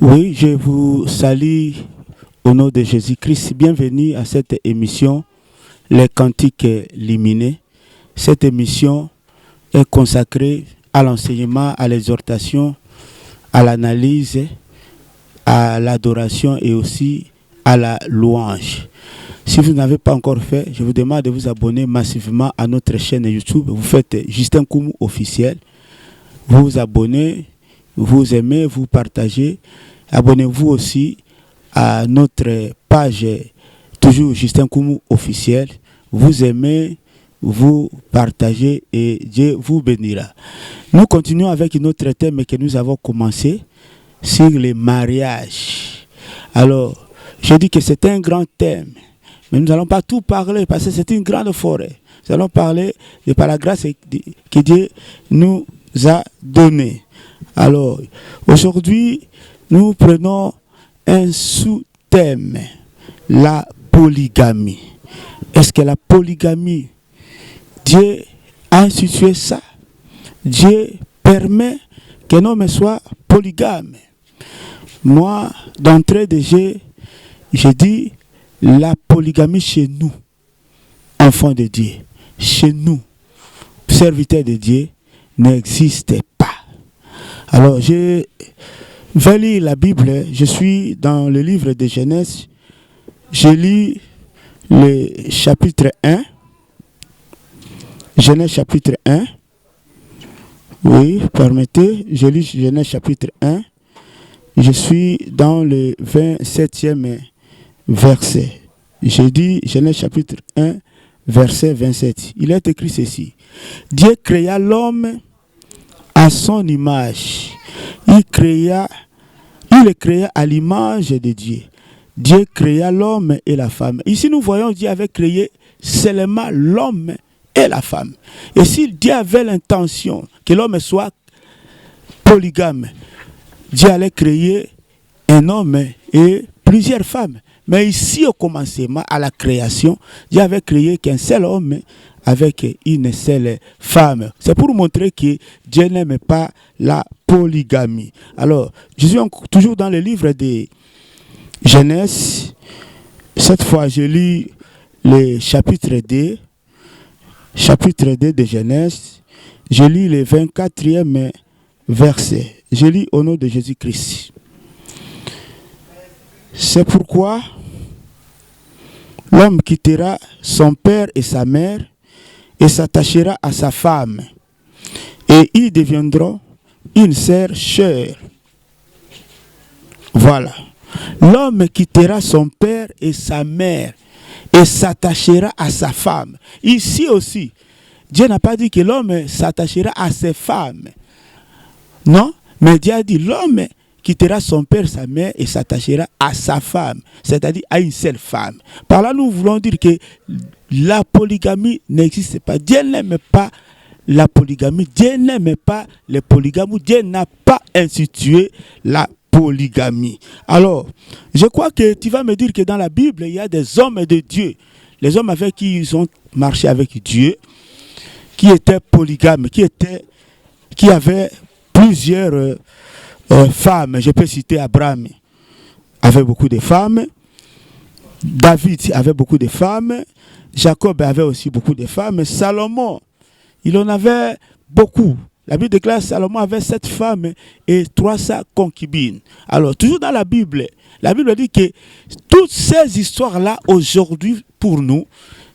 Oui, je vous salue au nom de Jésus-Christ. Bienvenue à cette émission, Les Cantiques Liminés. Cette émission est consacrée à l'enseignement, à l'exhortation, à l'analyse, à l'adoration et aussi à la louange. Si vous n'avez pas encore fait, je vous demande de vous abonner massivement à notre chaîne YouTube. Vous faites Justin Koumou officiel. Vous vous abonnez, vous aimez, vous partagez. Abonnez-vous aussi à notre page, toujours Justin Koumou officiel. Vous aimez, vous partagez et Dieu vous bénira. Nous continuons avec notre thème que nous avons commencé sur les mariages. Alors, je dis que c'est un grand thème, mais nous n'allons pas tout parler parce que c'est une grande forêt. Nous allons parler de par la grâce que Dieu nous a donnée. Alors, aujourd'hui, nous prenons un sous-thème, la polygamie. Est-ce que la polygamie, Dieu a institué ça? Dieu permet qu'un homme soit polygame. Moi, d'entrée de jeu, je dis la polygamie chez nous, enfants de Dieu, chez nous, serviteurs de Dieu, n'existe pas. Alors, je vais lire la Bible. Je suis dans le livre de Genèse. Je lis le chapitre 1. Genèse chapitre 1. Oui, permettez. Je lis Genèse chapitre 1. Je suis dans le 27e verset. Je dis Genèse chapitre 1, verset 27. Il est écrit ceci. Dieu créa l'homme à son image. Il le créa à l'image de Dieu. Dieu créa l'homme et la femme. Ici, nous voyons Dieu avait créé seulement l'homme et la femme. Et si Dieu avait l'intention que l'homme soit polygame, Dieu allait créer un homme et plusieurs femmes. Mais ici, au commencement, à la création, Dieu avait créé qu'un seul homme avec une seule femme. C'est pour montrer que Dieu n'aime pas la polygamie. Alors, je suis toujours dans le livre de Genèse. Cette fois, je lis le chapitre 2. Chapitre 2 de Genèse. Je lis le 24e verset. Je lis au nom de Jésus-Christ. C'est pourquoi l'homme quittera son père et sa mère et s'attachera à sa femme, et ils deviendront une sœur chère. Voilà. L'homme quittera son père et sa mère et s'attachera à sa femme. Ici aussi, Dieu n'a pas dit que l'homme s'attachera à ses femmes. Non, mais Dieu a dit l'homme quittera son père, sa mère et s'attachera à sa femme, c'est-à-dire à une seule femme. Par là, nous voulons dire que la polygamie n'existe pas. Dieu n'aime pas la polygamie. Dieu n'aime pas les polygames. Dieu n'a pas institué la polygamie. Alors, je crois que tu vas me dire que dans la Bible, il y a des hommes de Dieu. Les hommes avec qui ils ont marché avec Dieu, qui étaient polygames, qui avaient plusieurs femmes. Je peux citer Abraham avait beaucoup de femmes, David avait beaucoup de femmes, Jacob avait aussi beaucoup de femmes, Salomon, il en avait beaucoup. La Bible déclare que Salomon avait 7 femmes et 300 concubines. Alors, toujours dans la Bible dit que toutes ces histoires-là, aujourd'hui, pour nous,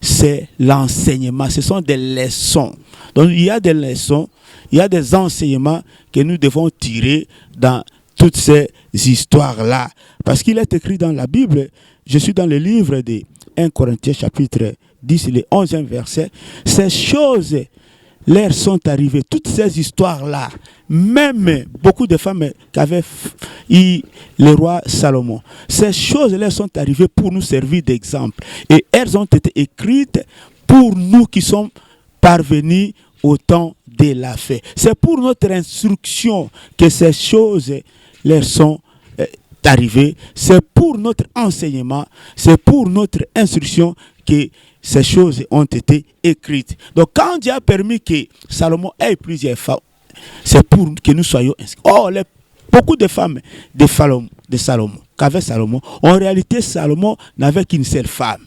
c'est l'enseignement. Ce sont des leçons. Donc, il y a des leçons, il y a des enseignements que nous devons tirer dans toutes ces histoires-là. Parce qu'il est écrit dans la Bible, je suis dans le livre de 1 Corinthiens chapitre 10, le 11e verset, ces choses leur sont arrivées, toutes ces histoires-là, même beaucoup de femmes qu'avait eu le roi Salomon, ces choses leur sont arrivées pour nous servir d'exemple. Et elles ont été écrites pour nous qui sommes parvenus au temps de la fin. C'est pour notre instruction que ces choses leur sont arrivées. C'est pour notre enseignement, c'est pour notre instruction que ces choses ont été écrites. Donc quand Dieu a permis que Salomon ait plusieurs femmes, c'est pour que nous soyons inscrits. Oh, beaucoup de femmes de Salomon, qu'avait Salomon. En réalité, Salomon n'avait qu'une seule femme.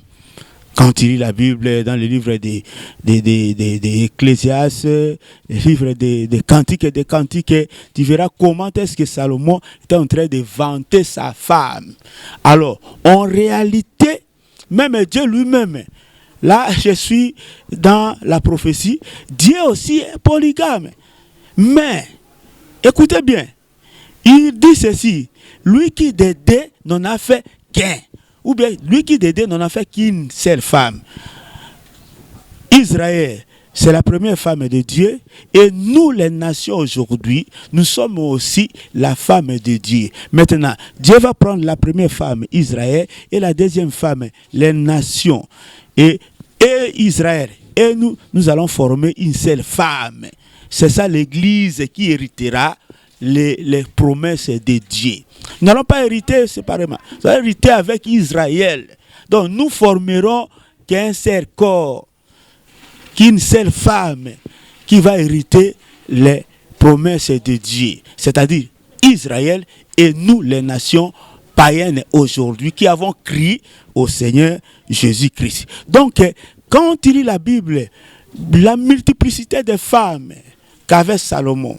Quand tu lis la Bible, dans les livres des Ecclésiastes, les livres des Cantiques et des Cantiques, tu verras comment est-ce que Salomon était en train de vanter sa femme. Alors, en réalité, même Dieu lui-même, là, je suis dans la prophétie, Dieu aussi est polygame. Mais, écoutez bien, il dit ceci, lui qui de deux n'en a fait qu'un. Ou bien, lui qui de deux n'en a fait qu'une seule femme. Israël, c'est la première femme de Dieu. Et nous, les nations aujourd'hui, nous sommes aussi la femme de Dieu. Maintenant, Dieu va prendre la première femme, Israël, et la deuxième femme, les nations. Et Israël. Et nous allons former une seule femme. C'est ça l'Église qui héritera les promesses de Dieu. Nous n'allons pas hériter séparément. Nous allons hériter avec Israël. Donc nous formerons qu'un seul corps, qu'une seule femme qui va hériter les promesses de Dieu. C'est-à-dire Israël et nous les nations païennes aujourd'hui qui avons crié au Seigneur Jésus-Christ. Donc quand tu lis la Bible, la multiplicité de femmes qu'avait Salomon,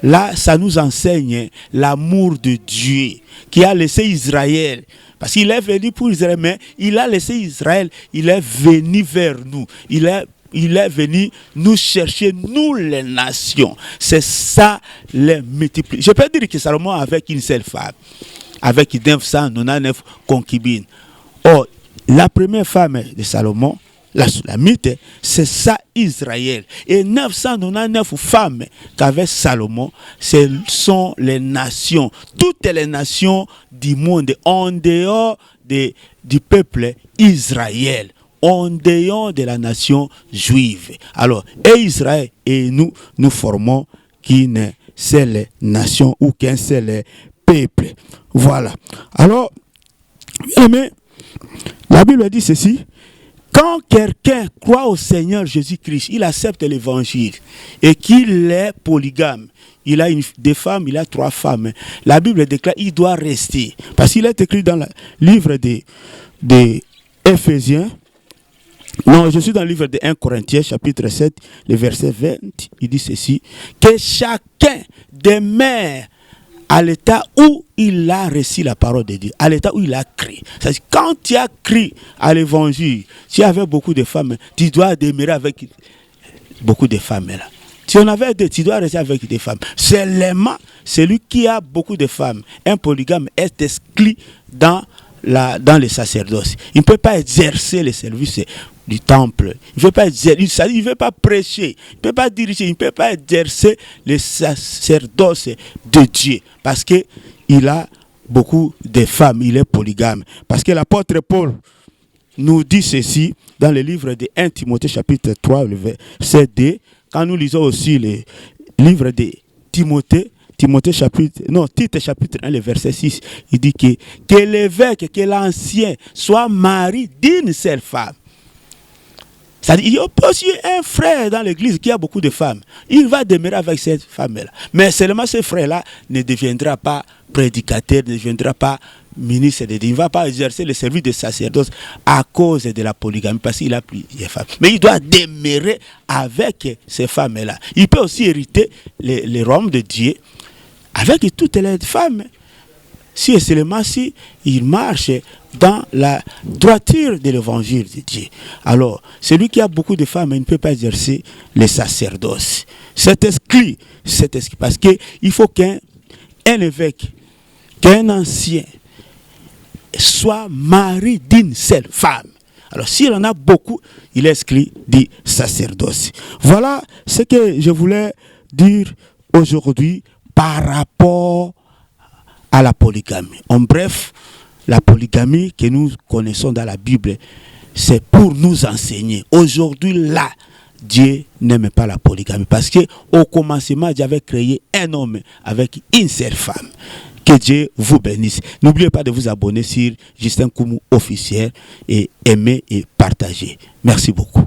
là, ça nous enseigne l'amour de Dieu qui a laissé Israël. Parce qu'il est venu pour Israël, mais il a laissé Israël, il est venu vers nous. Il est venu nous chercher, nous les nations. C'est ça les multiplier. Je peux dire que Salomon avec une seule femme, avec 999 concubines. Or, la première femme de Salomon, la Sulamite, c'est ça Israël. Et 999 femmes qu'avait Salomon, ce sont les nations. Toutes les nations du monde en dehors du peuple Israël. En dehors de la nation juive. Alors, et Israël et nous formons qu'une seule nation ou qu'un seul peuple. Voilà. Alors, bien aimé, la Bible dit ceci. Quand quelqu'un croit au Seigneur Jésus-Christ, il accepte l'évangile et qu'il est polygame. Il a des femmes, il a 3 femmes. La Bible déclare qu'il doit rester. Parce qu'il est écrit dans le livre des Éphésiens. Non, je suis dans le livre de 1 Corinthiens, chapitre 7, le verset 20. Il dit ceci. Que chacun demeure à l'état où il a reçu la parole de Dieu, à l'état où il a crié. C'est-à-dire, quand tu as crié à l'évangile, tu avais beaucoup de femmes, tu dois demeurer avec beaucoup de femmes là. Si on avait deux, tu dois rester avec des femmes. Seulement, celui qui a beaucoup de femmes, un polygame est exclu dans le sacerdoce. Il ne peut pas exercer le service du temple. Il ne veut pas prêcher. Il ne peut pas diriger. Il ne peut pas exercer le sacerdoce de Dieu. Parce qu'il a beaucoup de femmes. Il est polygame. Parce que l'apôtre Paul nous dit ceci dans le livre de 1 Timothée chapitre 3, le verset 2. Quand nous lisons aussi le livre de Tite chapitre 1, le verset 6, il dit que l'évêque, que l'ancien soit mari d'une seule femme. C'est-à-dire, il y a aussi un frère dans l'église qui a beaucoup de femmes. Il va demeurer avec cette femme-là. Mais seulement ce frère-là ne deviendra pas prédicateur, ne deviendra pas ministre de Dieu. Il ne va pas exercer le service de sacerdoce à cause de la polygamie, parce qu'il a plusieurs femmes. Mais il doit demeurer avec ces femmes-là. Il peut aussi hériter le royaume de Dieu avec toutes les femmes. Si et seulement si il marche dans la droiture de l'évangile de Dieu. Alors, celui qui a beaucoup de femmes, il ne peut pas exercer le sacerdoce. C'est exclu, parce qu'il faut qu'un évêque, qu'un ancien soit mari d'une seule femme. Alors, s'il en a beaucoup, il est exclu du sacerdoce. Voilà ce que je voulais dire aujourd'hui par rapport à la polygamie. En bref, la polygamie que nous connaissons dans la Bible, c'est pour nous enseigner. Aujourd'hui, là, Dieu n'aime pas la polygamie. Parce qu'au commencement, Dieu avait créé un homme avec une seule femme. Que Dieu vous bénisse. N'oubliez pas de vous abonner sur Justin Koumou officiel et aimer et partager. Merci beaucoup.